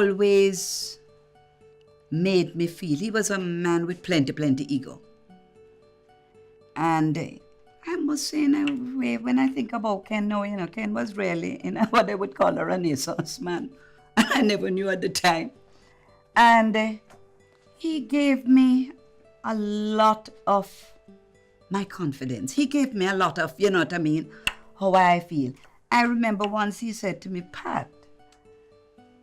always made me feel he was a man with plenty ego. And I must say, in a way, when I think about Ken now, Ken was really, what they would call a Renaissance man. I never knew at the time. And he gave me a lot of my confidence. He gave me a lot of, you know what I mean, how I feel. I remember once he said to me, Pat,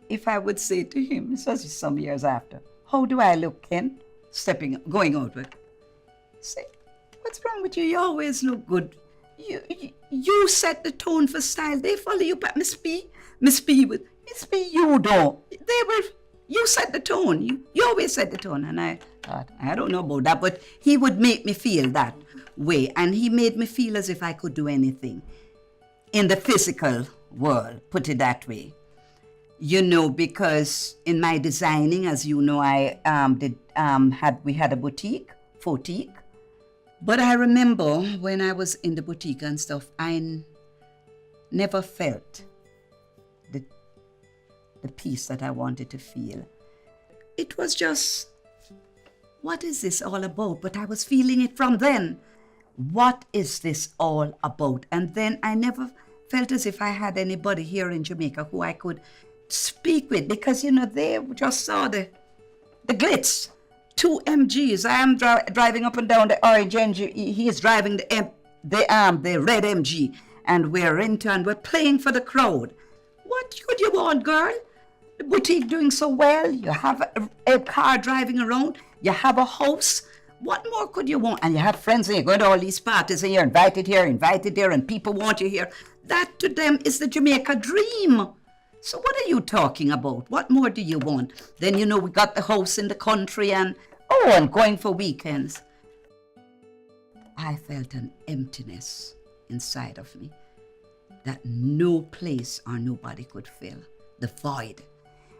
if I would say to him, this was some years after, how do I look, Ken? Going out with. Say, what's wrong with you? You always look good. You set the tone for style. They follow you, but Miss B, you don't. You set the tone. You always set the tone. And I thought, I don't know about that, but he would make me feel that way. And he made me feel as if I could do anything in the physical world, put it that way. Because in my designing, as you know, I we had a boutique. But I remember when I was in the boutique and stuff, I never felt the peace that I wanted to feel. It was just, what is this all about? But I was feeling it from then. What is this all about? And then I never felt as if I had anybody here in Jamaica who I could speak with, because, they just saw the Glitz. 2 MGs. I am driving up and down the orange MG. He is driving the red MG. And we're playing for the crowd. What could you want, girl? The boutique doing so well. You have a car driving around. You have a house. What more could you want? And you have friends and you go to all these parties and you're invited here, invited there, and people want you here. That to them is the Jamaica dream. So what are you talking about? What more do you want? Then, we got the house in the country and going for weekends. I felt an emptiness inside of me that no place or nobody could fill. The void.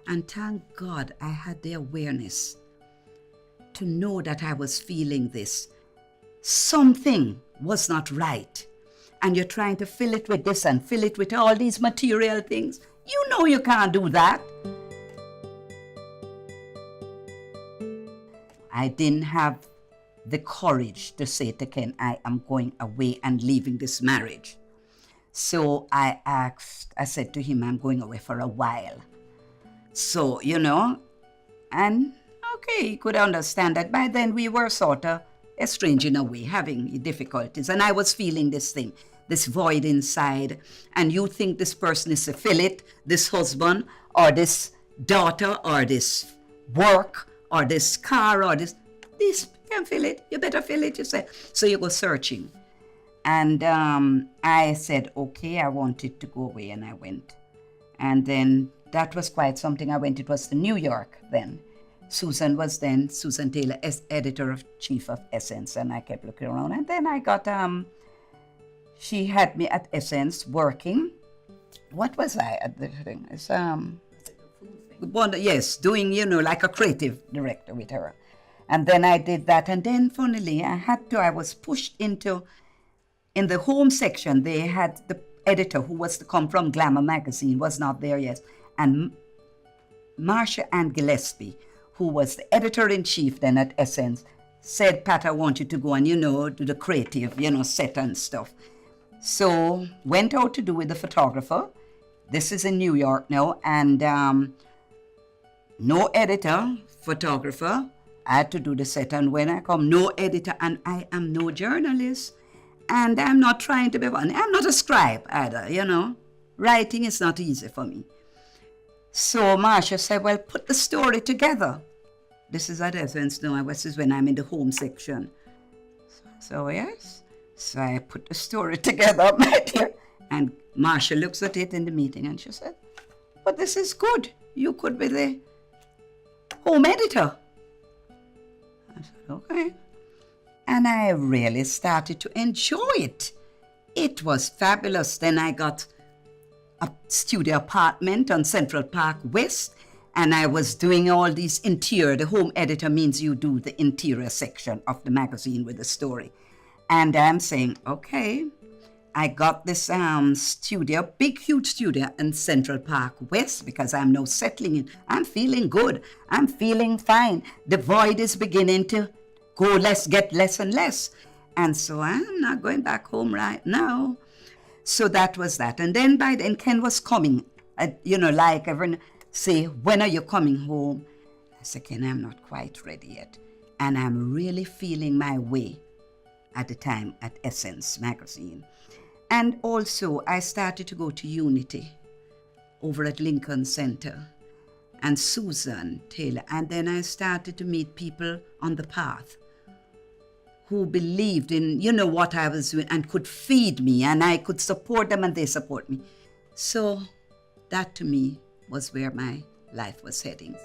And thank God I had the awareness to know that I was feeling this. Something was not right. And you're trying to fill it with this and fill it with all these material things. You know you can't do that. I didn't have the courage to say to Ken, I am going away and leaving this marriage. So I said to him, I'm going away for a while. So, and okay, he could understand that. By then we were sort of estranged in a way, having difficulties. And I was feeling this thing, this void inside. And you think this person is to fill it, this husband, or this daughter, or this work, or this car, or this can fill it. You better fill it, you say. So you go searching. And I said, okay, I wanted to go away, and I went. And then that was quite something. I went, it was to New York then. Susan Taylor, editor-chief of Essence, and I kept looking around. And then I got, she had me at Essence working. What was I at the thing? It's, yes, doing, like a creative director with her. And then I did that. And then, funnily, I was pushed in the home section. They had the editor who was to come from Glamour magazine, was not there yet. And Marcia Ann Gillespie, who was the editor-in-chief then at Essence, said, Pat, I want you to go and, do the creative, set and stuff. So went out to do with the photographer. This is in New York now. And no editor, photographer. I had to do the set. And when I come, no editor, and I am no journalist. And I'm not trying to be funny. I'm not a scribe either, Writing is not easy for me. So Marcia said, well, put the story together. This is at Essence now. This is when I'm in the home section. So yes. So I put the story together, my dear. And Marcia looks at it in the meeting and she said, but this is good. You could be the home editor. I said, okay. And I really started to enjoy it. It was fabulous. Then I got a studio apartment on Central Park West, and I was doing all these interior. The home editor means you do the interior section of the magazine with the story. And I'm saying, okay, I got this studio, big, huge studio in Central Park West, because I'm now settling in. I'm feeling good. I'm feeling fine. The void is beginning to get less and less. And so I'm not going back home right now. So that was that. And then by then, Ken was coming. Like everyone say, when are you coming home? I said, Ken, I'm not quite ready yet. And I'm really feeling my way at the time at Essence magazine. And also, I started to go to Unity over at Lincoln Center and Susan Taylor. And then I started to meet people on the path who believed in, what I was doing and could feed me, and I could support them and they support me. So that to me was where my life was heading.